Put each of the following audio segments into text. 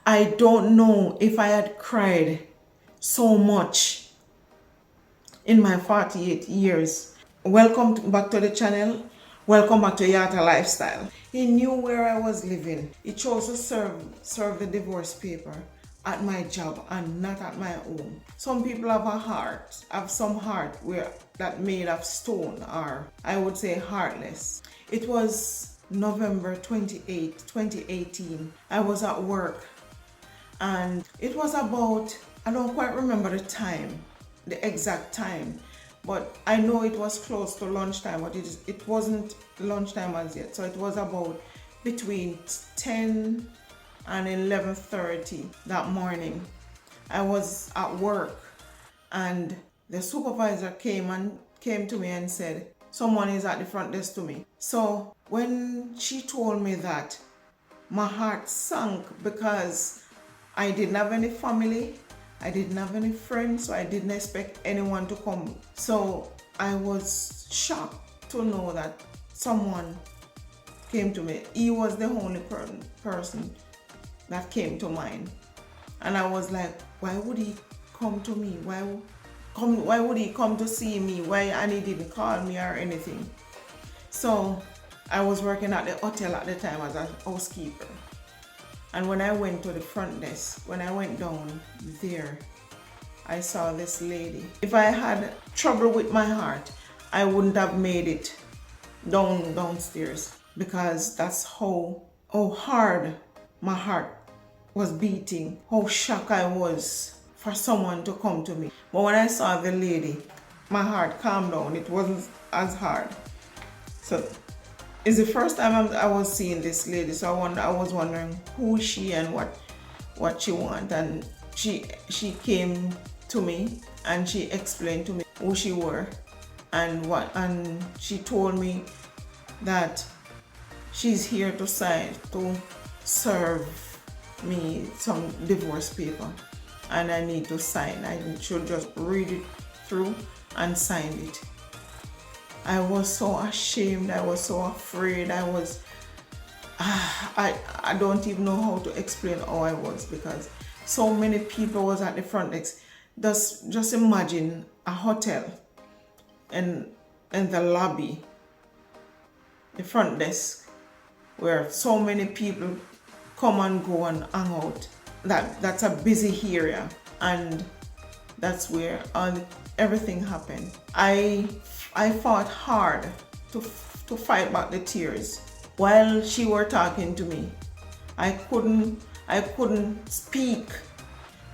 I don't know if I had cried so much in my 48 years. Welcome back to the channel. Welcome back to Yah-tah lifestyle. He knew where I was living. He chose to serve the divorce paper at my job and not at my home. Some people have some heart that made of stone, or I would say heartless. It was November 28, 2018. I was at work and it was about, I don't quite remember the exact time, but I know it was close to lunchtime, but it wasn't lunchtime as yet. So it was about between 10 and 11:30 that morning. I was at work and the supervisor came to me and said, someone is at the front desk to me. So when she told me that, my heart sank because I didn't have any family, I didn't have any friends, so I didn't expect anyone to come. So I was shocked to know that someone came to me. He was the only person that came to mind. And I was like, why would he come to me? Why would he come to see me? And he didn't call me or anything. So I was working at the hotel at the time as a housekeeper. And when I went to the front desk, when I went down there, I saw this lady. If I had trouble with my heart, I wouldn't have made it downstairs, because that's how hard my heart was beating, how shocked I was for someone to come to me. But when I saw the lady, my heart calmed down. It wasn't as hard. So it's the first time I was seeing this lady, so I was wondering who is she and what she wants. And she came to me and she explained to me who she were and she told me that she's here to serve me some divorce paper and I need to sign. I should just read it through and sign it. I was so ashamed, I was so afraid, I don't even know how to explain how I was, because so many people was at the front desk. Just imagine a hotel and the lobby, the front desk, where so many people come and go and hang out. That's a busy area, and that's where everything happened. I fought hard to fight back the tears. While she were talking to me, I couldn't speak,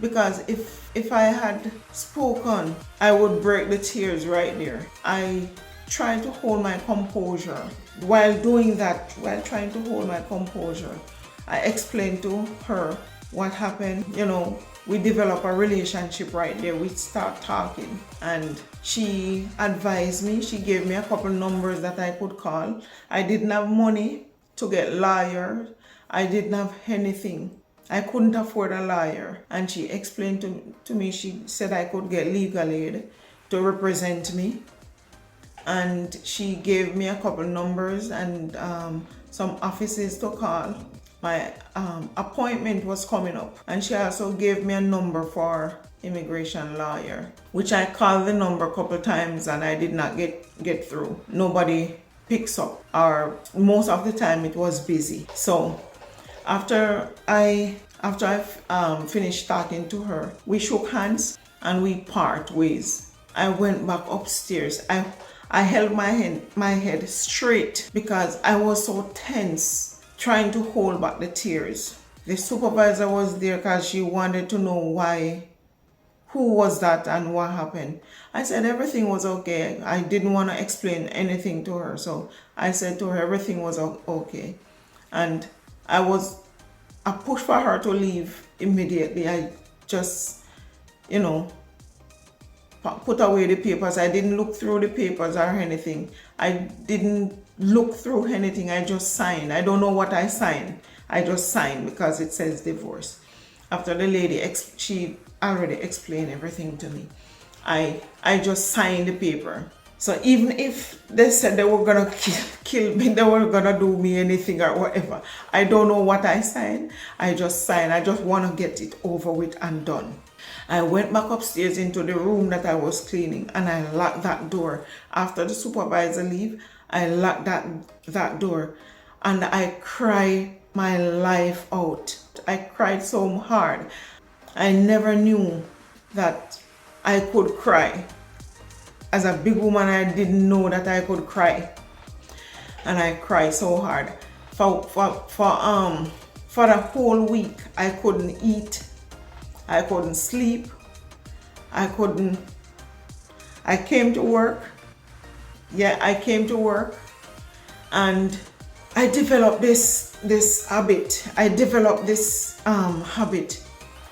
because if I had spoken, I would break the tears right there. I tried to hold my composure. While trying to hold my composure, I explained to her what happened. We developed a relationship right there. We start talking and she advised me. She gave me a couple numbers that I could call. I didn't have money to get lawyers. I didn't have anything. I couldn't afford a lawyer. And she explained to me, she said I could get legal aid to represent me. And she gave me a couple numbers and some offices to call. My appointment was coming up, and she also gave me a number for immigration lawyer, which I called the number a couple times and I did not get through. Nobody picks up, or most of the time it was busy. So after I finished talking to her, we shook hands and we part ways. I went back upstairs. I held my head straight because I was so tense, trying to hold back the tears. The supervisor was there because she wanted to know who was that and what happened. I said everything was okay. I didn't want to explain anything to her, so I said to her everything was okay. And I pushed for her to leave immediately. I just, put away the papers. I didn't look through the papers or anything. I didn't look through anything. I just signed. I don't know what I signed. I just signed because it says divorce. After the lady, she already explained everything to me. I just signed the paper So even if they said they were gonna kill me, they were gonna do me anything or whatever, I don't know what I signed. I just signed. I just want to get it over with and done. I went back upstairs into the room that I was cleaning, and I locked that door. After the supervisor leave, I locked that door, and I cried my life out. I cried so hard. I never knew that I could cry. As a big woman, I didn't know that I could cry, and I cried so hard. For the whole week, I couldn't eat, I couldn't sleep, I came to work. Yeah, I came to work, and I developed this habit. I developed this habit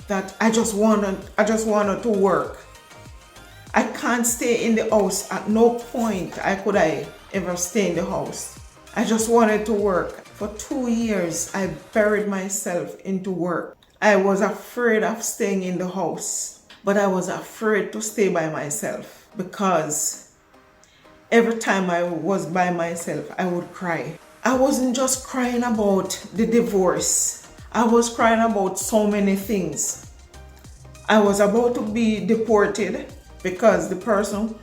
that I just wanted to work. I can't stay in the house. At no point could I ever stay in the house. I just wanted to work. For 2 years, I buried myself into work. I was afraid of staying in the house, but I was afraid to stay by myself, because every time I was by myself, I would cry. I wasn't just crying about the divorce. I was crying about so many things. I was about to be deported, because the person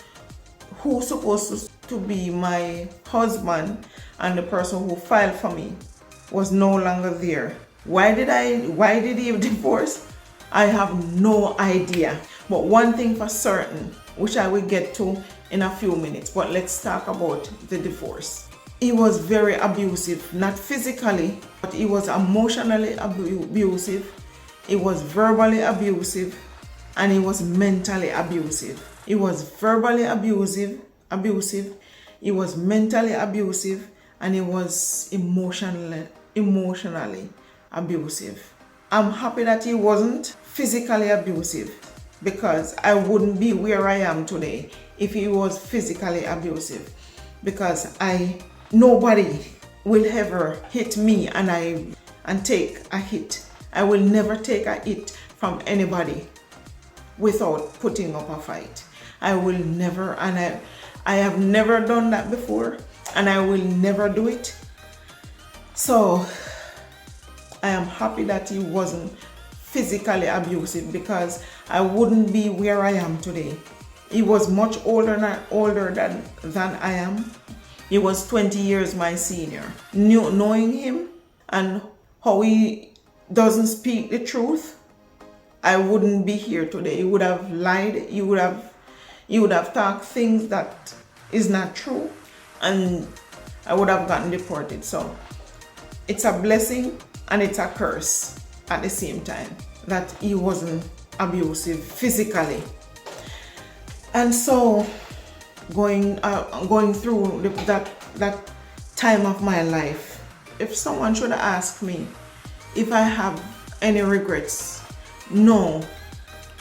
who's supposed to be my husband and the person who filed for me was no longer there. Why did he divorce? I have no idea. But one thing for certain, which I will get to in a few minutes, but let's talk about the divorce. He was very abusive, not physically, but he was emotionally abusive, he was verbally abusive, and he was mentally abusive. He was verbally abusive, he was mentally abusive, and he was emotionally abusive. I'm happy that he wasn't physically abusive, because I wouldn't be where I am today if he was physically abusive, because nobody will ever hit me and take a hit. I will never take a hit from anybody without putting up a fight. I will never, and I have never done that before, and I will never do it. So I am happy that he wasn't physically abusive, because I wouldn't be where I am today. He was much older than I am. He was 20 years my senior. Knowing him and how he doesn't speak the truth, I wouldn't be here today. He would have lied. He would have talked things that is not true, and I would have gotten deported. So it's a blessing and it's a curse at the same time that he wasn't abusive physically. And so going through that time of my life, if someone should ask me if I have any regrets, no,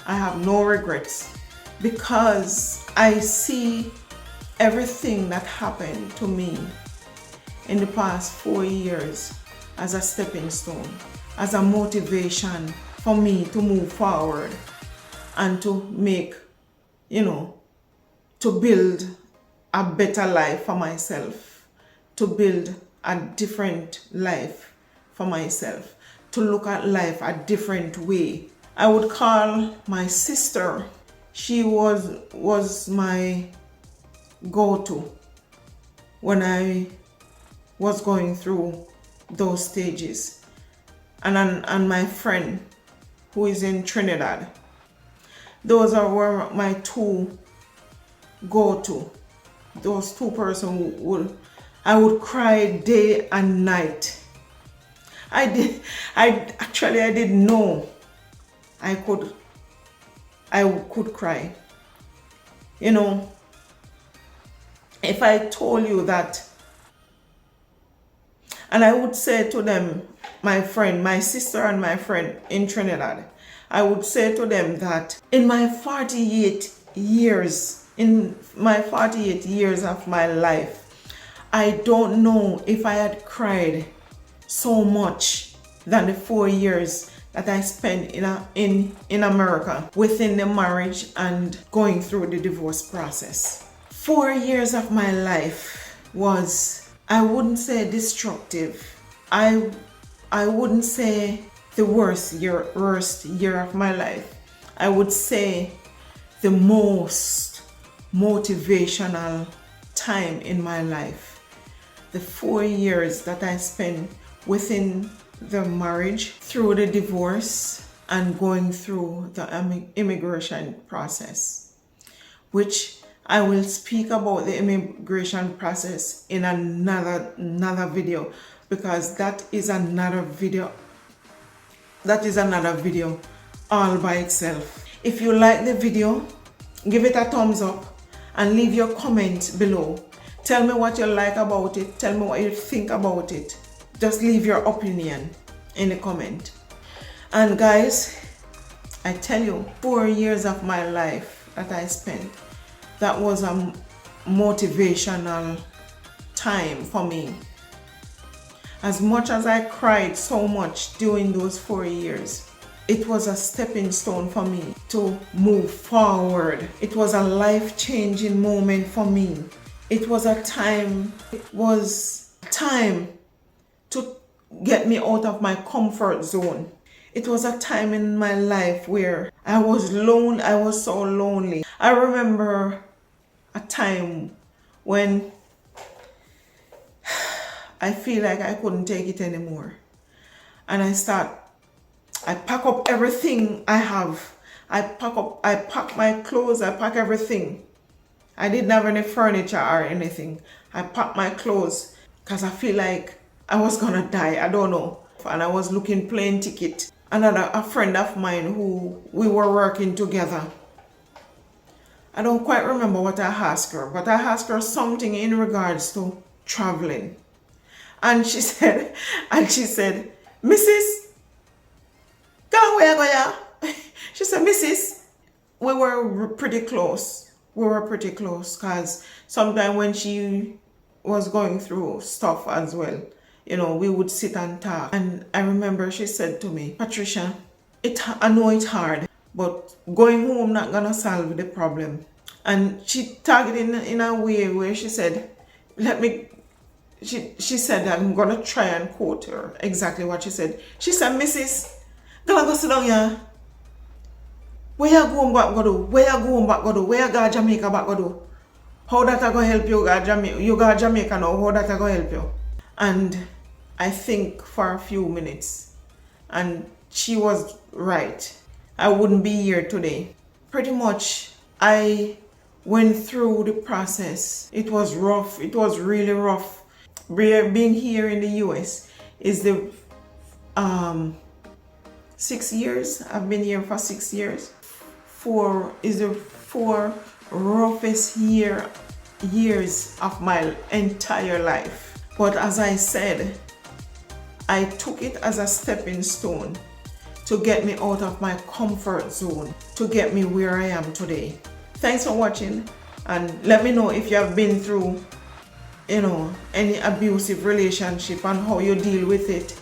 I have no regrets, because I see everything that happened to me in the past 4 years as a stepping stone, as a motivation for me to move forward and to make, to build a better life for myself, to build a different life for myself, to look at life a different way. I would call my sister. She was my go-to when I was going through those stages. And my friend who is in Trinidad. Those were my two go-to. Those two persons I would cry day and night. I didn't know I could cry. If I told you that, and I would say to them, my sister and my friend in Trinidad, I would say to them that in my 48 years of my life, I don't know if I had cried so much than the 4 years that I spent in America within the marriage and going through the divorce process. 4 years of my life was, I wouldn't say destructive. I wouldn't say the worst year of my life. I would say the most motivational time in my life. The 4 years that I spent within the marriage, through the divorce, and going through the immigration process, which I will speak about the immigration process in another video, because that is another video all by itself. If you like the video, give it a thumbs up and leave your comment below. Tell me what you like about it. Tell me what you think about it. Just leave your opinion in the comment. And guys, I tell you, 4 years of my life that I spent, that was a motivational time for me. As much as I cried so much during those 4 years, it was a stepping stone for me to move forward. It was a life-changing moment for me. It was time to get me out of my comfort zone. It was a time in my life where I was lonely. I was so lonely. I remember a time when I feel like I couldn't take it anymore. And I pack up everything I have. I pack my clothes, I pack everything. I didn't have any furniture or anything. I packed my clothes because I feel like I was gonna die. I don't know. And I was looking plane ticket. A friend of mine who we were working together. I don't quite remember what I asked her, but I asked her something in regards to traveling. And she said, Mrs. Go where go ya? She said, Mrs. We were pretty close. Because sometimes when she was going through stuff as well, we would sit and talk. And I remember she said to me, Patricia, I know it's hard, but going home not gonna solve the problem. And she talked in a way where she said, she said, I'm gonna try and quote her exactly what she said. She said, Mrs. Go sit down here. Where you going back go do? Where you going back go do? Where you go Jamaica back go do? How that I go help you? You go Jamaica now. How that I go help you? And I think for a few minutes, and she was right. I wouldn't be here today. Pretty much, I went through the process. It was rough. It was really rough. Being here in the US is the 6 years. I've been here for 6 years. 4 is the 4 roughest years of my entire life. But as I said, I took it as a stepping stone to get me out of my comfort zone, to get me where I am today. Thanks for watching, and let me know if you have been through any abusive relationship and how you deal with it.